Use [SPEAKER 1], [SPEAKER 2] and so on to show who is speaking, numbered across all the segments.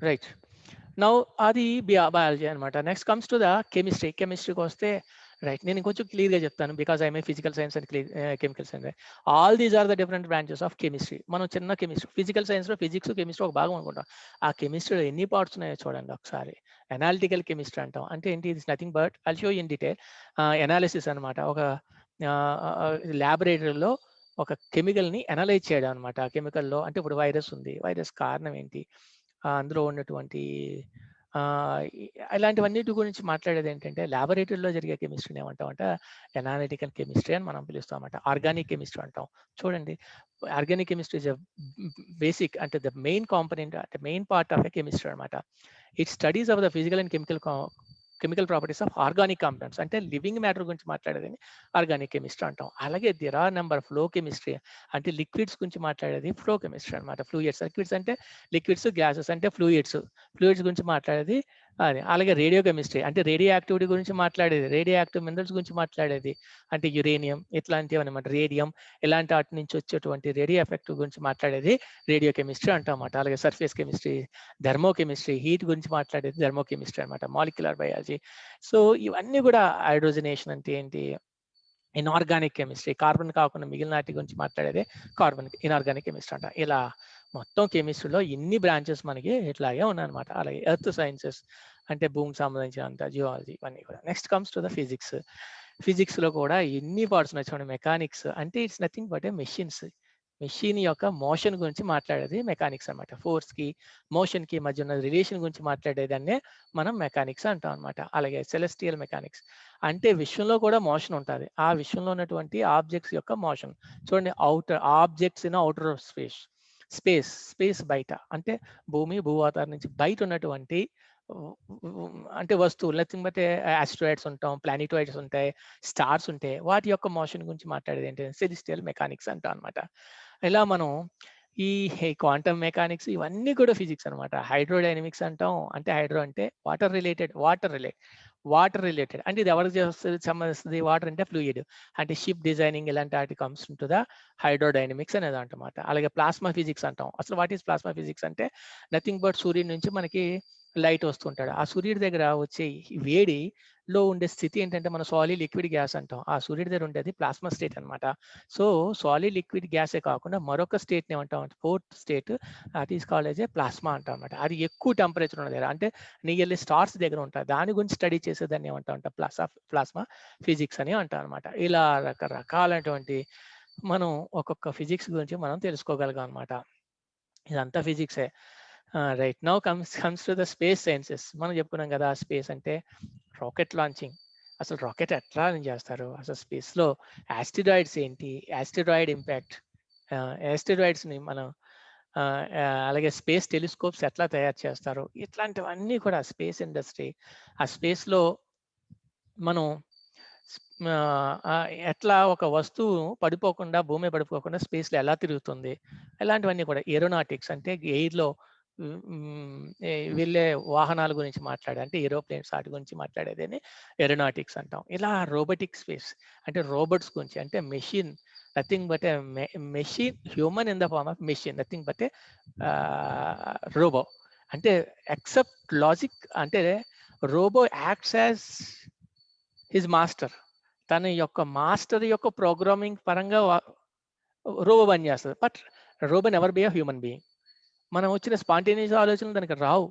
[SPEAKER 1] Right. Now అది biology అనమాట. Next comes to the chemistry. కెమిస్ట్రీకి వస్తే రైట్, నేను ఇంకొంచెం క్లియర్గా చెప్తాను because I may physical science and chemical science. All these are the different branches of chemistry. మనం చిన్న కెమిస్ట్రీ, ఫిజికల్ సైన్స్లో ఫిజిక్స్ కెమిస్ట్రీ ఒక భాగం అనుకుంటాం. ఆ కెమిస్ట్రీలో ఎన్ని పార్ట్స్ ఉన్నాయో చూడండి ఒకసారి. ఎనాలిటికల్ కెమిస్ట్రీ అంటాం. అంటే ఏంటి? It's nothing but I'll show in detail. Analysis అనమాట. ఒక ల్యాబొరేటరీలో ఒక కెమికల్ని అనలైజ్ చేయడం అనమాట. ఆ కెమికల్లో అంటే ఇప్పుడు వైరస్ ఉంది, వైరస్ కారణం ఏంటి, అందులో ఉన్నటువంటి ఇలాంటివన్నిటి గురించి మాట్లాడేది ఏంటంటే, ల్యాబొరేటరీలో జరిగే కెమిస్ట్రీని ఏమంటామంటే ఎనాలిటికల్ కెమిస్ట్రీ అని మనం పిలుస్తామన్నమాట. ఆర్గానిక్ కెమిస్ట్రీ అంటాం. చూడండి, ఆర్గానిక్ కెమిస్ట్రీ ఇస్ బేసిక్, అంటే ద మెయిన్ కాంపనెంట్, అంటే main part of a chemistry అనమాట. It studies of the physical and chemical properties of organic compounds. అంటే లివింగ్ మ్యాటర్ గురించి మాట్లాడేది ఆర్గానిక్ కెమిస్ట్రీ అంటాం. అలాగే there are number flow chemistry, అంటే liquids గురించి మాట్లాడేది ఫ్లో కెమిస్ట్రీ అనమాట. ఫ్లూయిడ్స్, లిక్విడ్స్ అంటే లిక్విడ్స్, గ్యాసెస్ అంటే ఫ్లూయిడ్స్, ఫ్లూయిడ్స్ గురించి మాట్లాడేది అది. అలాగే రేడియో కెమిస్ట్రీ అంటే రేడియో యాక్టివిటీ గురించి మాట్లాడేది, రేడియో యాక్టివ్ మినరల్స్ గురించి మాట్లాడేది, అంటే యురేనియం ఇట్లాంటివి అనమాట, రేడియం ఇలాంటి వాటి నుంచి వచ్చేటువంటి రేడియో ఎఫెక్ట్ గురించి మాట్లాడేది రేడియో కెమిస్ట్రీ అంటామన్నమాట. అలాగే surface chemistry, thermo chemistry, heat గురించి మాట్లాడేది థర్మో కెమిస్ట్రీ అనమాట, మాలిక్యులర్ బయాలజీ. సో ఇవన్నీ కూడా హైడ్రోజనేషన్ అంటే ఏంటి, ఇన్ఆర్గానిక్ కెమిస్ట్రీ, కార్బన్ కాకుండా మిగిలిన వాటి గురించి మాట్లాడేది కార్బన్ ఇన్ఆర్గానిక్ కెమిస్ట్రీ అంట. ఇలా మొత్తం కెమిస్ట్రీలో ఎన్ని బ్రాంచెస్ మనకి ఇట్లాగే ఉన్నాయన్నమాట. అలాగే ఎర్త్ సైన్సెస్ అంటే భూమికి సంబంధించినంత జియాలజీ ఇవన్నీ కూడా. Next comes to the physics. ఫిజిక్స్లో కూడా ఎన్ని పార్ట్స్ ఉన్నాయి చూడండి. మెకానిక్స్ అంటే it's nothing but a machines. Machine యొక్క మోషన్ గురించి మాట్లాడేది మెకానిక్స్ అనమాట. ఫోర్స్కి మోషన్కి మధ్య ఉన్న రిలేషన్ గురించి మాట్లాడేదాన్నే మనం మెకానిక్స్ అంటాం అనమాట. అలాగే సెలెస్టియల్ మెకానిక్స్ అంటే విశ్వంలో కూడా మోషన్ ఉంటుంది. ఆ విశ్వంలో ఉన్నటువంటి ఆబ్జెక్ట్స్ యొక్క మోషన్ చూడండి. Outer objects in outer space బయట, అంటే భూమి భూవాతావరణం నుంచి బయట ఉన్నటువంటి అంటే వస్తువులు, నథింగ్ బట్ ఆస్ట్రాయిడ్స్ ఉంటాం, ప్లానిటాయిడ్స్ ఉంటాయి, స్టార్స్ ఉంటాయి, వాటి యొక్క మోషన్ గురించి మాట్లాడేది ఏంటంటే సెలెస్టియల్ మెకానిక్స్ అంటాం అనమాట. ఇలా మనం ఈ క్వాంటమ్ మెకానిక్స్ ఇవన్నీ కూడా ఫిజిక్స్ అనమాట. హైడ్రోడైనమిక్స్ అంటాం, అంటే హైడ్రో అంటే వాటర్ రిలేటెడ్ అంటే ఇది ఎవరికి సంబంధిస్తుంది, వాటర్ అంటే ఫ్లూయిడ్, అంటే షిప్ డిజైనింగ్ ఇలాంటి వాటి కమ్స్ టు ద హైడ్రోడైనమిక్స్ అనేది అంటమాట. అలాగే ప్లాస్మా ఫిజిక్స్ అంటాం. అసలు వాట్ ఈస్ ప్లాస్మా ఫిజిక్స్ అంటే నథింగ్ బట్ సూర్యుడి నుంచి మనకి లైట్ వస్తుంటాడు. ఆ సూర్యుడి దగ్గర వచ్చే వేడిలో ఉండే స్థితి ఏంటంటే మన సాలిడ్ లిక్విడ్ గ్యాస్ అంటాం. ఆ సూర్యుడి దగ్గర ఉండేది ప్లాస్మా స్టేట్ అనమాట. సో సాలిడ్ లిక్విడ్ గ్యాసే కాకుండా మరొక స్టేట్ని ఏమంటాం, ఫోర్త్ స్టేట్, అది is called as a plasma అంటాం అనమాట. అది ఎక్కువ టెంపరేచర్ ఉన్న దగ్గర, అంటే నియర్లీ స్టార్స్ దగ్గర ఉంటుంది. దాని గురించి స్టడీ చేసేదాన్ని ఏమంటాం అంటే ప్లాస్మా ఫిజిక్స్ అని అంటాం అనమాట. ఇలా రకరకాలైనటువంటి మనం ఒక్కొక్క ఫిజిక్స్ గురించి మనం తెలుసుకోగలిగాం అనమాట. ఇదంతా ఫిజిక్సే. Right now comes to the space sciences. మనం చెప్పుకున్నాం కదా, స్పేస్ అంటే రాకెట్ లాంచింగ్. అసలు రాకెట్ ఎట్లా లాంచ్ చేస్తారు, అసలు స్పేస్లో యాస్టిరాయిడ్స్ ఏంటి, యాస్టిరాయిడ్ ఇంపాక్ట్, యాస్టిరాయిడ్స్ని మనం అలాగే స్పేస్ టెలిస్కోప్స్ ఎట్లా తయారు చేస్తారు, ఇట్లాంటివన్నీ కూడా స్పేస్ ఇండస్ట్రీ. ఆ స్పేస్లో మనం ఎట్లా ఒక వస్తువు పడిపోకుండా, భూమి పడిపోకుండా స్పేస్లో ఎలా తిరుగుతుంది, ఇలాంటివన్నీ కూడా. ఏరోనాటిక్స్ అంటే ఎయిర్లో వెళ్ళే వాహనాల గురించి అంటే ఏరోప్లేన్స్ వాటి గురించి మాట్లాడేదని ఏరోనాటిక్స్ అంటాం. ఇలా రోబోటిక్ స్పేస్ అంటే రోబోట్స్ గురించి, అంటే machine nothing but a machine, human in the form of machine, nothing but a robot. అంటే ఎక్సెప్ట్ లాజిక్, అంటే robot acts as his master. తన యొక్క మాస్టర్ యొక్క ప్రోగ్రామింగ్ పరంగా రోబో పని చేస్తుంది. But robot never be a human being. మనం వచ్చిన స్పాంటేనియస్ ఆలోచనలు దానికి రావు.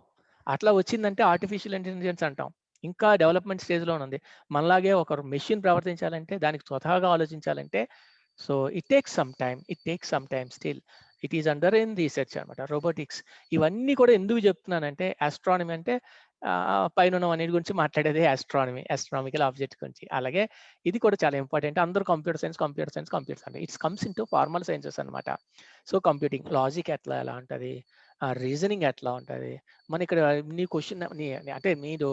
[SPEAKER 1] అట్లా వచ్చిందంటే ఆర్టిఫిషియల్ ఇంటెలిజెన్స్ అంటాం. ఇంకా డెవలప్మెంట్ స్టేజ్లో ఉంది. మనలాగే ఒక మెషిన్ ప్రవర్తించాలంటే, దానికి స్వతహాగా ఆలోచించాలంటే, so it takes some time still it is under in research అనమాట. రోబోటిక్స్ ఇవన్నీ కూడా ఎందుకు చెప్తున్నానంటే, ఆస్ట్రానమీ అంటే పైన ఉన్న అన్నిటి గురించి మాట్లాడేది ఆస్ట్రానమికల్ ఆబ్జెక్ట్ గురించి. అలాగే ఇది కూడా చాలా ఇంపార్టెంట్. అందరూ computer science it's comes into formal sciences అనమాట. సో కంప్యూటింగ్ లాజిక్ ఎలా ఉంటుంది, రీజనింగ్ ఎట్లా ఉంటుంది. మన ఇక్కడ నీ క్వశ్చన్ అంటే మీరు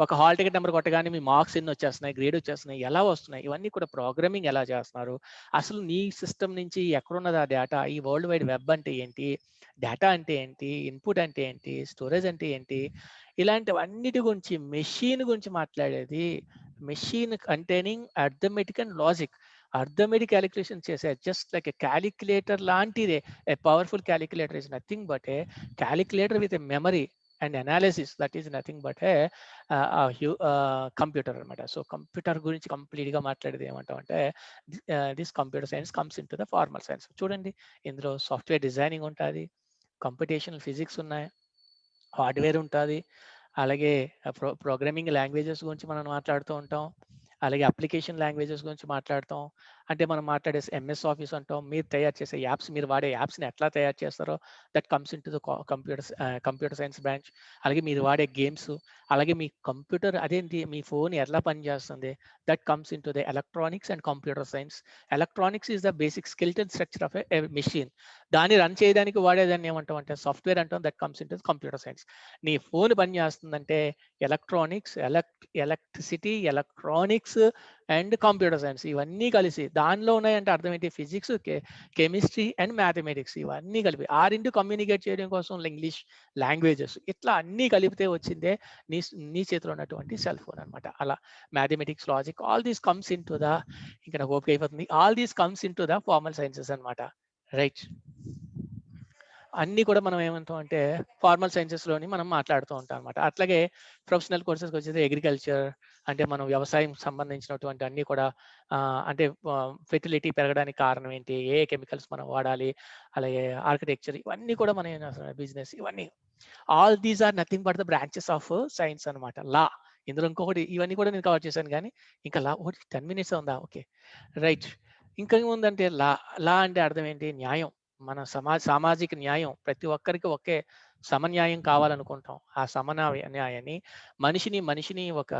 [SPEAKER 1] ఒక హాల్ టికెట్ నెంబర్ కొట్టగానే మీ మార్క్స్ ఎన్ని వచ్చేస్తున్నాయి, గ్రేడ్ వచ్చేస్తున్నాయి, ఎలా వస్తున్నాయి, ఇవన్నీ కూడా ప్రోగ్రామింగ్ ఎలా చేస్తున్నారు, అసలు నీ సిస్టమ్ నుంచి ఎక్కడున్నది ఆ డేటా, ఈ వరల్డ్ వైడ్ వెబ్ అంటే ఏంటి, డేటా అంటే ఏంటి, ఇన్పుట్ అంటే ఏంటి, స్టోరేజ్ అంటే ఏంటి, ఇలాంటివన్నిటి గురించి మెషిన్ గురించి మాట్లాడేది. Machine containing arithmetic and logic. Arithmetic calculation చేసే జస్ట్ లైక్ ఎ క్యాలిక్యులేటర్ లాంటిదే. A powerful calculator is nothing but A calculator with a memory and analysis that is nothing but A computer అనమాట. So computer గురించి కంప్లీట్గా మాట్లాడేది ఏమంటాం అంటే this computer science comes in to the formal science. చూడండి, ఇందులో software designing ఉంటుంది, computational physics ఉన్నాయి, హార్డ్వేర్ ఉంటుంది, అలాగే ప్రోగ్రామింగ్ లాంగ్వేజెస్ గురించి మనం మాట్లాడుతూ ఉంటాం, అలాగే అప్లికేషన్ లాంగ్వేజెస్ గురించి మాట్లాడతాం. అంటే మనం మాట్లాడే ఎంఎస్ ఆఫీస్ అంటాం, మీరు తయారు చేసే యాప్స్, మీరు వాడే యాప్స్ని ఎట్లా తయారు చేస్తారో that comes in to the computer science branch. అలాగే మీరు వాడే గేమ్స్, అలాగే మీ కంప్యూటర్ అదేంటి మీ ఫోన్ ఎలా పనిచేస్తుంది that comes in to the electronics and computer science. Electronics is the basic skeleton structure of a machine. దాన్ని రన్ చేయడానికి వాడేదాన్ని ఏమంటాం అంటే సాఫ్ట్వేర్ అంటాం, that comes in to computer science. నీ ఫోన్ పని చేస్తుందంటే electronics, electricity, electronics and computer science ఇవన్నీ కలిసి దానిలో ఉన్నాయంటే అర్థం ఏంటి, ఫిజిక్స్, కెమిస్ట్రీ అండ్ మ్యాథమెటిక్స్ ఇవన్నీ కలిపి ఆ రెండు కమ్యూనికేట్ చేయడం కోసం ఇంగ్లీష్ లాంగ్వేజెస్ ఇట్లా అన్నీ కలిపితే వచ్చిందే నీ నీ చేతిలో ఉన్నటువంటి సెల్ ఫోన్ అనమాట. అలా mathematics, logic, all these comes in to the, ఇంకా నాకు ఓపిక అయిపోతుంది, all these comes in to the formal sciences అనమాట. రైట్, అన్నీ కూడా మనం ఏమంటాం అంటే ఫార్మల్ సైన్సెస్లోని మనం మాట్లాడుతూ ఉంటాం అనమాట. అట్లాగే ప్రొఫెషనల్ కోర్సెస్కి వచ్చేది అగ్రికల్చర్, అంటే మనం వ్యవసాయం సంబంధించినటువంటి అన్నీ కూడా అంటే ఫెర్టిలిటీ పెరగడానికి కారణం ఏంటి, ఏ కెమికల్స్ మనం వాడాలి, అలాగే ఆర్కిటెక్చర్ ఇవన్నీ కూడా మన బిజినెస్ ఇవన్నీ all these are nothing but the branches of science అనమాట. లా, ఇందులో ఇంకొకటి ఇవన్నీ కూడా నేను కవర్ చేశాను కానీ ఇంకా లా ఒకటి 10 మినిట్స్ ఉందా, ఓకే రైట్. ఇంకా ఏముందంటే లా, లా అంటే అర్థం ఏంటి, న్యాయం. మన సామాజిక న్యాయం, ప్రతి ఒక్కరికి ఒకే సమన్యాయం కావాలనుకుంటాం. ఆ న్యాయాన్ని మనిషిని ఒక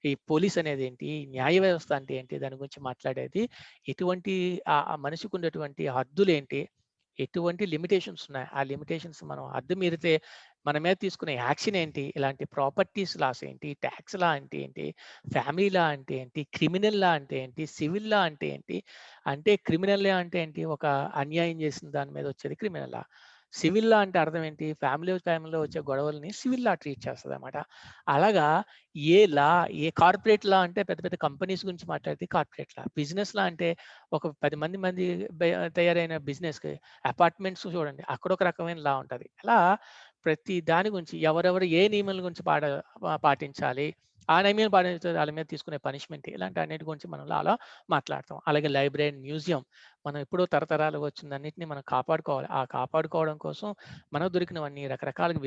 [SPEAKER 1] ఈ పోలీస్ అనేది ఏంటి, న్యాయ వ్యవస్థ అంటే ఏంటి, దాని గురించి మాట్లాడేది. ఎటువంటి ఆ మనిషికి ఉన్నటువంటి హద్దులు ఏంటి, ఎటువంటి లిమిటేషన్స్ ఉన్నాయి, ఆ లిమిటేషన్స్ మనం హద్దు మీరితే మన మీద తీసుకునే యాక్షన్ ఏంటి, ఇలాంటి ప్రాపర్టీస్ లాస్ ఏంటి, ట్యాక్స్ లా అంటే ఏంటి, ఫ్యామిలీ లా అంటే ఏంటి, క్రిమినల్ లా అంటే ఏంటి, సివిల్ లా అంటే ఏంటి. అంటే క్రిమినల్ లా అంటే ఏంటి, ఒక అన్యాయం చేసిన దాని మీద వచ్చేది క్రిమినల్ లా. సివిల్ లా అంటే అర్థం ఏంటి, ఫ్యామిలీలో వచ్చే గొడవల్ని సివిల్ లా ట్రీట్ చేస్తుంది అనమాట. అలాగా ఏ లా, ఏ కార్పొరేట్ లా అంటే పెద్ద పెద్ద కంపెనీస్ గురించి మాట్లాడితే కార్పొరేట్ లా. బిజినెస్ లా అంటే ఒక 10 మంది తయారైన బిజినెస్కి, అపార్ట్మెంట్స్ చూడండి అక్కడ ఒక రకమైన లా ఉంటుంది. అలా ప్రతి దాని గురించి ఎవరెవరు ఏ నియమాల గురించి పాటించాలి, ఆ నియమాలు పాటించే వాళ్ళ మీద తీసుకునే పనిష్మెంట్, ఇలాంటి అన్నిటి గురించి మనం అలా మాట్లాడతాం. అలాగే లైబ్రరీ అండ్ మ్యూజియం, మనం ఎప్పుడో తరతరాలుగా వచ్చిందన్నింటినీ మనం కాపాడుకోవాలి. ఆ కాపాడుకోవడం కోసం మనకు దొరికినవన్నీ రకరకాలుగా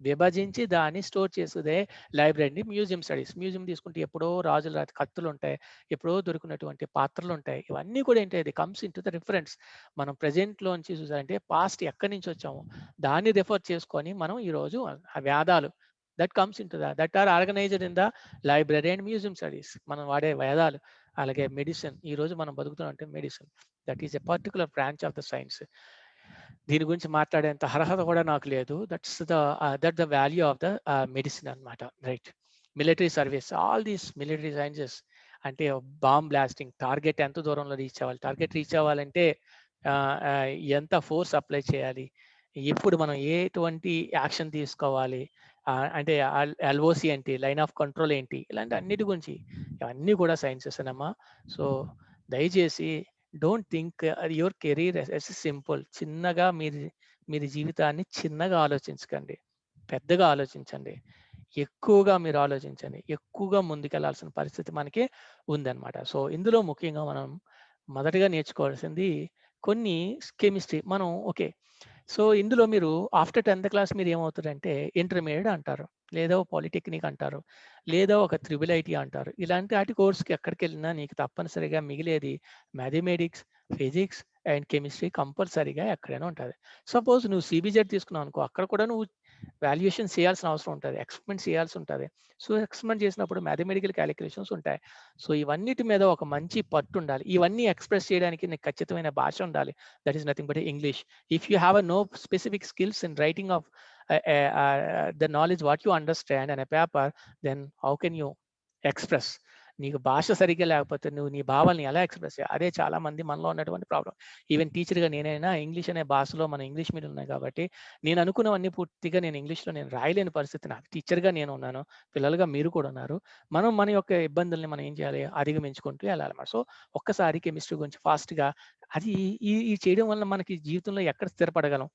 [SPEAKER 1] విభజించి దాన్ని స్టోర్ చేసేదే లైబ్రరీ, మ్యూజియం స్టడీస్. మ్యూజియం తీసుకుంటే ఎప్పుడో రాజుల కత్తులు ఉంటాయి, ఎప్పుడో దొరికినటువంటి పాత్రలు ఉంటాయి, ఇవన్నీ కూడా ఏంటి, అది comes in to the reference. మనం ప్రజెంట్లోంచి చూసారంటే పాస్ట్ ఎక్కడి నుంచి వచ్చాము దాన్ని రిఫర్ చేసుకొని మనం ఈరోజు ఆ వేదాలు that comes in to that are organized in the library and museum studies. మనం వాడే వేదాలు, అలాగే మెడిసిన్, ఈ రోజు మనం బతుకుతున్నట్టు medicine, that is a particular branch of the science. దీని గురించి మాట్లాడేంత అర్హత కూడా నాకు లేదు. That the value of the medicine అనమాట. Right, military service, all these military sciences అంటే బాంబ్ బ్లాస్టింగ్, టార్గెట్ ఎంత దూరంలో రీచ్ అవ్వాలి, టార్గెట్ రీచ్ అవ్వాలంటే ఎంత ఫోర్స్ అప్లై చేయాలి, ఎప్పుడు మనం ఎటువంటి యాక్షన్ తీసుకోవాలి, అంటే ఎల్ఓసి ఏంటి, లైన్ ఆఫ్ కంట్రోల్ ఏంటి, ఇలాంటి అన్నిటి గురించి ఇవన్నీ కూడా సైన్సెస్ అన్నమా. సో దయచేసి don't think your career as simple. చిన్నగా మీరు జీవితాన్ని చిన్నగా ఆలోచించకండి, పెద్దగా ఆలోచించండి. ఎక్కువగా మీరు ఆలోచించండి, ఎక్కువగా ముందుకెళ్లాల్సిన పరిస్థితి మనకి ఉందన్నమాట. సో ఇందులో ముఖ్యంగా మనం మొదటగా నేర్చుకోవాల్సింది కొన్ని కెమిస్ట్రీ. మనం ఓకే, సో ఇందులో మీరు ఆఫ్టర్ 10th క్లాస్ మీరు ఏమవుతారంటే ఇంటర్మీడియట్ అంటారు, లేదా పాలిటెక్నిక్ అంటారు, లేదా ఒక త్రిబుల్ ఐటీ అంటారు. ఇలాంటి వాటి కోర్సుకి ఎక్కడికి వెళ్ళినా నీకు తప్పనిసరిగా మిగిలేది మ్యాథమెటిక్స్, ఫిజిక్స్ అండ్ కెమిస్ట్రీ కంపల్సరీగా ఎక్కడైనా ఉంటుంది. సపోజ్ నువ్వు సిబిజెడ్ తీసుకున్నావు అనుకో, అక్కడ కూడా నువ్వు వాల్యుయేషన్ చేయాల్సిన అవసరం ఉంటుంది, ఎక్స్పెరిమెంట్ చేయాల్సి ఉంటుంది. సో ఎక్స్పెరిమెంట్ చేసినప్పుడు మ్యాథమెటికల్ క్యాలిక్యులేషన్స్ ఉంటాయి. సో ఇవన్నిటి మీద ఒక మంచి పట్టు ఉండాలి. ఇవన్నీ ఎక్స్ప్రెస్ చేయడానికి నీకు ఖచ్చితమైన భాష ఉండాలి, that is nothing but English. If you have no specific skills in writing of the knowledge what you understand in a paper, then how can you express? నీకు భాష సరిగ్గా లేకపోతే నువ్వు నీ భావాలను ఎలా ఎక్స్ప్రెస్ చేయాలి, అదే చాలా మంది మనలో ఉన్నటువంటి ప్రాబ్లం. ఈవెన్ టీచర్గా నేనైనా ఇంగ్లీష్ అనే భాషలో, మన ఇంగ్లీష్ మీడియం ఉన్నాయి కాబట్టి నేను అనుకున్నవన్నీ పూర్తిగా నేను ఇంగ్లీష్లో నేను రాయలేని పరిస్థితి. నాకు టీచర్గా నేను ఉన్నాను, పిల్లలుగా మీరు కూడా ఉన్నారు. మనం మన యొక్క ఇబ్బందుల్ని మనం ఏం చేయాలి, అధిగమించుకుంటూ వెళ్ళాలన్నమాట. సో ఒక్కసారి కెమిస్ట్రీ గురించి ఫాస్ట్గా, అది ఈ చేయడం వల్ల మనకి జీవితంలో ఎక్కడ స్థిరపడగలం,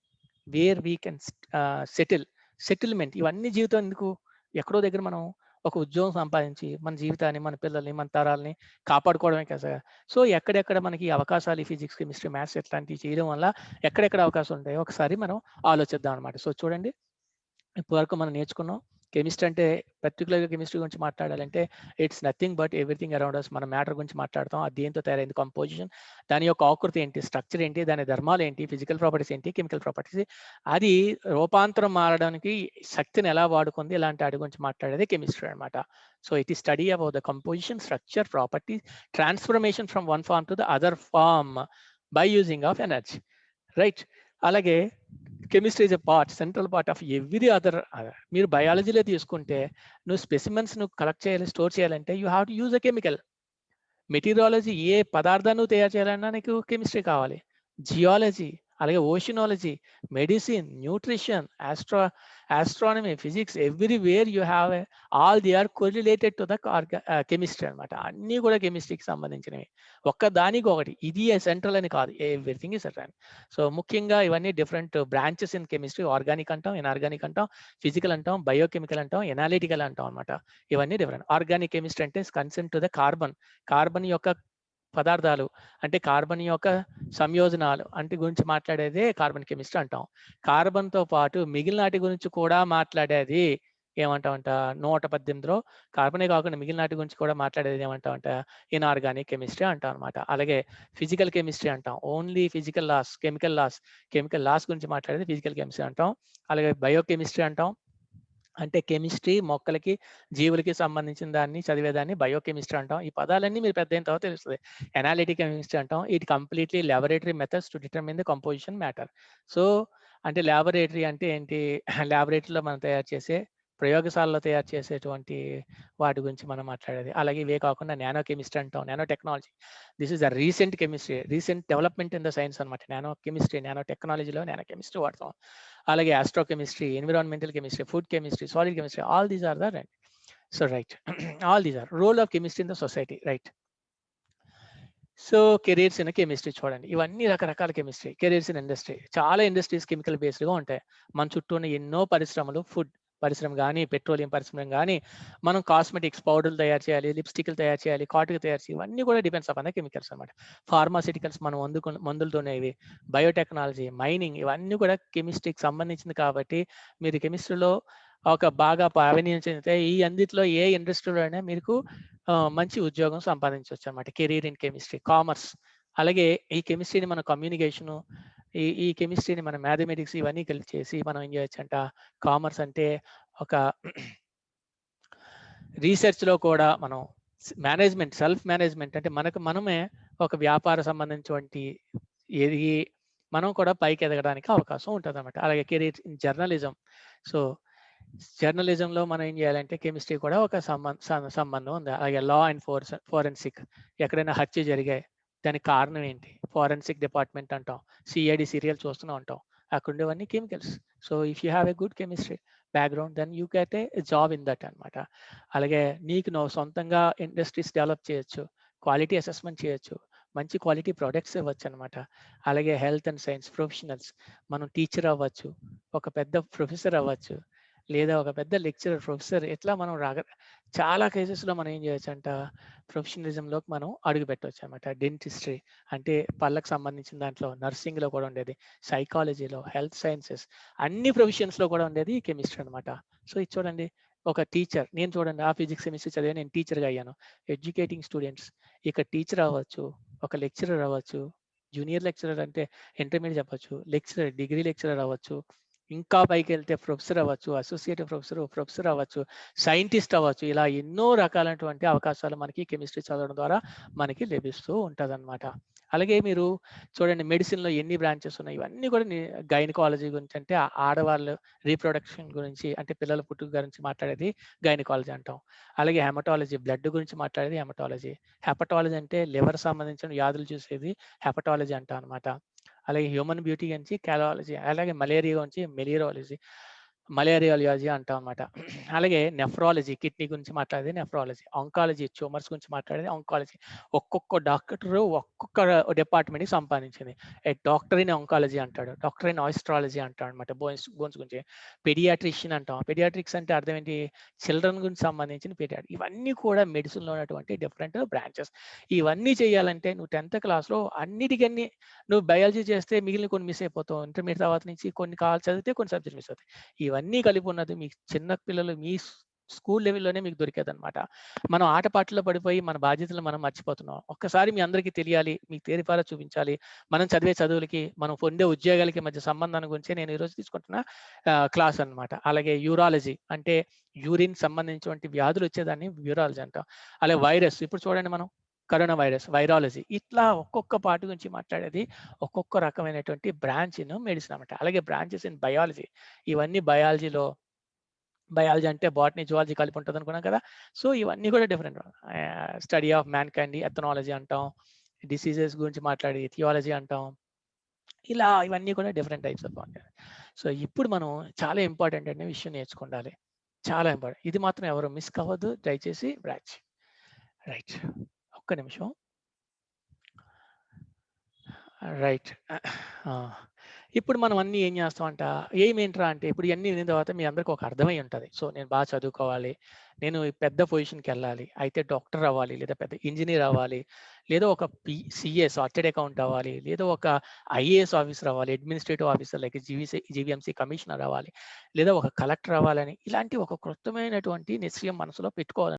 [SPEAKER 1] where we can settle. Settlement, ఇవన్నీ జీవితం ఎందుకు? ఎక్కడో దగ్గర మనం ఒక ఉద్యోగం సంపాదించి మన జీవితాన్ని, మన పిల్లల్ని, మన తరాల్ని కాపాడుకోవడమే కదా! సో, ఎక్కడెక్కడ మనకి అవకాశాలు ఈ ఫిజిక్స్, కెమిస్ట్రీ, మ్యాథ్స్ ఇట్లాంటివి చేయడం వల్ల ఎక్కడెక్కడ అవకాశం ఉంటాయో ఒకసారి మనం ఆలోచిద్దాం అనమాట. సో, చూడండి, ఇప్పటివరకు మనం నేర్చుకున్నాం. కెమిస్ట్రీ అంటే పర్టిక్యులర్‌గా కెమిస్ట్రీ గురించి మాట్లాడాలంటే it's nothing but everything around us. మనం మ్యాటర్ గురించి మాట్లాడతాం. అది దేనితో తయారైంది, కంపోజిషన్, దాని యొక్క ఆకృతి ఏంటి, స్ట్రక్చర్ ఏంటి, దాని ధర్మాలు ఏంటి, ఫిజికల్ ప్రాపర్టీస్ ఏంటి, కెమికల్ ప్రాపర్టీస్, అది రూపాంతరం మారడానికి శక్తిని ఎలా వాడుకుంది, ఇలాంటి వాటి గురించి మాట్లాడేది కెమిస్ట్రీ అనమాట. So it is study about the composition, structure, properties, transformation from one form to the other form by using of energy, right? అలాగే chemistry is a part, central part of every other. మీరు బయాలజీలో తీసుకుంటే నువ్వు specimens నువ్వు collect చేయాలి, store చేయాలంటే you have to use a chemical. Meteorology, ఏ పదార్థాన్ని తయారు చేయాలన్నా నీకు కెమిస్ట్రీ కావాలి. జియాలజీ, అలాగే oceanology, medicine, nutrition, astronomy, physics, everywhere you have all they are correlated to the chemistry అనమాట. అన్నీ కూడా కెమిస్ట్రీకి సంబంధించినవి. ఒక్క దానికి ఒకటి, ఇది సెంట్రల్ అని కాదు, ఎవ్రీథింగ్ ఈజ్ సెంట్రల్. సో ముఖ్యంగా ఇవన్నీ different branches in chemistry. Organic అంటాం, ఇన్ఆర్గానిక్ అంటాం, ఫిజికల్ అంటాం, బయోకెమికల్ అంటాం, ఎనాలిటికల్ అంటాం అనమాట. ఇవన్నీ డిఫరెంట్. ఆర్గానిక్ కెమిస్ట్రీ అంటే concern to the carbon, carbon యొక్క పదార్థాలు, అంటే కార్బన్ యొక్క సంయోజనాలు అంటే గురించి మాట్లాడేదే కార్బన్ కెమిస్ట్రీ అంటాం. కార్బన్‌తో పాటు మిగిలిన వాటి గురించి కూడా మాట్లాడేది ఏమంటామంట, 118లో కార్బనే కాకుండా మిగిలిన వాటి గురించి కూడా మాట్లాడేది ఏమంటామంట, ఇన్ఆర్గానిక్ కెమిస్ట్రీ అంటాం అనమాట. అలాగే ఫిజికల్ కెమిస్ట్రీ అంటాం, only physical laws, chemical laws గురించి మాట్లాడేది ఫిజికల్ కెమిస్ట్రీ అంటాం. అలాగే బయోకెమిస్ట్రీ అంటాం, అంటే కెమిస్ట్రీ మొక్కలకి, జీవులకి సంబంధించిన దాన్ని చదివేదాన్ని బయోకెమిస్ట్రీ అంటాం. ఈ పదాలన్నీ మీరు పెద్దయిన తర్వాత తెలుస్తుంది. ఎనాలిటిక్ కెమిస్ట్రీ అంటాం. It completely laboratory methods to determine the composition matter. So అంటే లాబొరేటరీ అంటే ఏంటి? లాబొరేటరీలో మనం తయారు చేసే, ప్రయోగశాలలో తయారు చేసేటువంటి వాటి గురించి మనం మాట్లాడేది. అలాగే ఇవే కాకుండా నానో కెమిస్ట్రీ అంటాం, nano technology. This is the recent chemistry, recent development in the science అనమాట. నానో కెమిస్ట్రీ, నానో టెక్నాలజీలో నానో కెమిస్ట్రీ వాడతాం. అలాగే astrochemistry, environmental chemistry, food chemistry, solid chemistry, all these are the right. So right, all these are role of chemistry in the society, right? So careers in chemistry చూడండి, ఇవన్నీ రకరకాల chemistry. Careers in industry, చాలా industries chemical బేస్డ్గా ఉంటాయి. మన చుట్టూ ఉన్న ఎన్నో పరిశ్రమలు, ఫుడ్ పరిశ్రమ కానీ, పెట్రోలియం పరిశ్రమ కానీ, మనం కాస్మెటిక్స్ పౌడర్లు తయారు చేయాలి, లిప్స్టిక్లు తయారు చేయాలి, కాటుక తయారు చేయాలి, ఇవన్నీ కూడా డిపెండ్స్ అపాన్ ద కెమికల్స్ అనమాట. ఫార్మాసిటికల్స్ మనం మందులతోనే ఇవి, బయోటెక్నాలజీ, మైనింగ్, ఇవన్నీ కూడా కెమిస్ట్రీకి సంబంధించింది. కాబట్టి మీరు కెమిస్ట్రీలో ఒక బాగా ప్రావీణ్యం చెందితే ఈ అందిట్లో ఏ ఇండస్ట్రీలో అయినా మీకు మంచి ఉద్యోగం సంపాదించవచ్చు అనమాట. Career in chemistry, commerce. అలాగే ఈ కెమిస్ట్రీని మన కమ్యూనికేషను, ఈ కెమిస్ట్రీని మన మ్యాథమెటిక్స్, ఇవన్నీ కలిపి చేసి మనం ఏం చేయొచ్చంట, కామర్స్ అంటే ఒక రీసెర్చ్‌లో కూడా మనం మేనేజ్మెంట్, సెల్ఫ్ మేనేజ్మెంట్ అంటే మనకు మనమే ఒక వ్యాపార సంబంధించినటువంటి ఎదిగి మనం కూడా పైకి ఎదగడానికి అవకాశం ఉంటదనమాట. అలాగే కెరీర్ ఇన్ జర్నలిజం. సో జర్నలిజంలో మనం ఏం చేయాలంటే కెమిస్ట్రీ కూడా ఒక సంబంధం ఉంది. అలాగే లా అండ్ ఫోరెన్సిక్, ఎక్కడైనా హత్య జరిగాయి, దానికి కారణం ఏంటి, ఫోరెన్సిక్ డిపార్ట్మెంట్ అంటాం. సిఐడి సీరియల్ చూస్తూనే ఉంటాం, అక్కడ ఉండేవన్నీ chemicals. So if you have a good chemistry background then you get a job in that అనమాట. అలాగే నీకు నువ్వు సొంతంగా ఇండస్ట్రీస్ డెవలప్ చేయొచ్చు, క్వాలిటీ అసెస్మెంట్ చేయొచ్చు, మంచి క్వాలిటీ ప్రొడక్ట్స్ ఇవ్వచ్చు అనమాట. అలాగే హెల్త్ అండ్ సైన్స్ ప్రొఫెషనల్స్, మనం టీచర్ అవ్వచ్చు, ఒక పెద్ద ప్రొఫెసర్ అవ్వచ్చు, లేదా ఒక పెద్ద లెక్చరర్, ప్రొఫెసర్, ఇట్లా మనం చాలా కేసెస్లో మనం ఏం చేయొచ్చంట, ప్రొఫెషనలిజంలోకి మనం అడుగు పెట్టవచ్చు అనమాట. డెంటిస్ట్రీ అంటే పళ్ళకు సంబంధించిన దాంట్లో, నర్సింగ్లో కూడా ఉండేది, సైకాలజీలో, హెల్త్ సైన్సెస్, అన్ని ప్రొఫెషన్స్లో కూడా ఉండేది కెమిస్ట్రీ అనమాట. సో ఇది చూడండి, ఒక టీచర్, నేను చూడండి ఆ ఫిజిక్స్ కెమిస్ట్రీ చదివి నేను టీచర్గా అయ్యాను. ఎడ్యుకేటింగ్ స్టూడెంట్స్, ఇక టీచర్ అవ్వచ్చు, ఒక లెక్చరర్ అవ్వచ్చు, జూనియర్ లెక్చరర్ అంటే ఇంటర్మీడియట్ చెప్పచ్చు, లెక్చరర్, డిగ్రీ లెక్చరర్ అవ్వచ్చు, ఇంకా పైకి వెళ్తే ప్రొఫెసర్ అవ్వచ్చు, అసోసియేట్ ప్రొఫెసర్ అవ్వచ్చు, సైంటిస్ట్ అవ్వచ్చు. ఇలా ఎన్నో రకాలైనటువంటి అవకాశాలు మనకి కెమిస్ట్రీ చదవడం ద్వారా మనకి లభిస్తూ ఉంటదన్నమాట. అలాగే మీరు చూడండి, మెడిసిన్‌లో ఎన్ని బ్రాంచెస్ ఉన్నాయి, ఇవన్నీ కూడా గైనకాలజీ గురించి, అంటే ఆడవాళ్ళు రీప్రొడక్షన్ గురించి, అంటే పిల్లల పుట్టుక గురించి మాట్లాడేది గైనకాలజీ అంటాం. అలాగే హెమటాలజీ, బ్లడ్ గురించి మాట్లాడేది హెమటాలజీ. హెపటాలజీ అంటే లివర్ సంబంధించిన వ్యాధులు చూసేది హెపటాలజీ అంటాం అనమాట. అలాగే హ్యూమన్ బ్యూటీ గురించి కాలాలజీ, అలాగే మలేరియా గురించి మెలీరాలజీ. మలేరియాలజీ అంటాం అనమాట. అలాగే నెఫ్రాలజీ కిడ్నీ గురించి మాట్లాడేది నెఫ్రాలజీ, ఆంకాలజీ ట్యూమర్స్ గురించి మాట్లాడేది ఆంకాలజీ. ఒక్కొక్క డాక్టరు ఒక్కొక్క డిపార్ట్మెంట్‌కి సంపాదించింది. డాక్టర్ ఇన్ ఆంకాలజీ అంటాడు. డాక్టర్ ఇన్ ఆస్ట్రాలజీ అంటాడనమాట. బోన్స్ గురించి. పెడియాట్రిషియన్ అంటాం. పెడియాట్రిక్స్ అంటే అర్థం ఏంటి? చిల్డ్రన్ గురించి సంబంధించిన ఇవన్నీ కూడా మెడిసిన్‌లో ఉన్నటువంటి డిఫరెంట్ బ్రాంచెస్. ఇవన్నీ చేయాలంటే నువ్వు 10థ్ క్లాస్‌లో అన్నిటికన్నీ నువ్వు బయాలజీ చేస్తే మిగిలిన కొన్ని మిస్ అయిపోతావు. ఇంటర్మీడియేట్ తర్వాత నుంచి కొన్ని చదివితే కొన్ని సబ్జెక్ట్స్ మిస్ అవుతాయి. ఇవన్నీ కలిపి ఉన్నది మీకు చిన్న పిల్లలు మీ స్కూల్ లెవెల్‌లోనే మీకు దొరికేదనమాట. మనం ఆటపాటల్లో పడిపోయి మన బాధ్యతలు మనం మర్చిపోతున్నాం. ఒక్కసారి మీ అందరికీ తెలియాలి. మీకు తేరిపారా చూపించాలి. మనం చదివే చదువులకి, మనం పొందే ఉద్యోగాలకి మధ్య సంబంధాన్ని గురించే నేను ఈరోజు తీసుకుంటున్న క్లాస్ అనమాట. అలాగే యూరాలజీ అంటే యూరిన్ సంబంధించినటువంటి వ్యాధులు వచ్చేదాన్ని యూరాలజీ అంటాం. అలాగే వైరస్ ఇప్పుడు చూడండి మనం కరోనా వైరస్, వైరాలజీ ఇట్లా ఒక్కొక్క పార్ట్ గురించి మాట్లాడేది ఒక్కొక్క రకమైనటువంటి బ్రాంచ్ ఇన్ మెడిసిన్ అనమాట. అలాగే బ్రాంచెస్ ఇన్ బయాలజీ ఇవన్నీ బయాలజీ అంటే బాటనీ, జువాలజీ కలిపి ఉంటుంది అనుకున్నాం కదా! సో, ఇవన్నీ కూడా different. Study of mankind ethnology అంటాం. డిసీజెస్ గురించి మాట్లాడి థియాలజీ అంటాం. ఇలా ఇవన్నీ కూడా డిఫరెంట్ టైప్స్ ఆఫ్ ఉంటాయి. సో, ఇప్పుడు మనం చాలా ఇంపార్టెంట్ అనే విషయం నేర్చుకుండాలి. చాలా ఇంపార్టెంట్. ఇది మాత్రం ఎవరు మిస్ కావద్దు. దయచేసి బ్రాంచ్. రైట్. ఒక్క నిమిషం. రైట్. ఆ! ఇప్పుడు మనం అన్నీ ఏం చేస్తామంట, ఏమేంట్రా అంటే ఇప్పుడు ఇయన్నీ వినిన తర్వాత మీ అందరికి ఒక అర్థమై ఉంటది. సో, నేను బాగా చదువుకోవాలి. నేను ఈ పెద్ద పొజిషన్‌కెళ్ళాలి. అయితే డాక్టర్ అవ్వాలి, లేదా పెద్ద ఇంజినీర్ అవ్వాలి, లేదా ఒక సీఏ చార్టర్డ్ అకౌంట్ అవ్వాలి, లేదా ఒక ఐఏఎస్ ఆఫీసర్ అవ్వాలి, administrative officer like GVMC commissioner అవ్వాలి, లేదా ఒక కలెక్టర్ అవ్వాలని ఇలాంటి ఒక క్రొత్తమైనటువంటి నిశ్చయం మనసులో పెట్టుకోవాలి.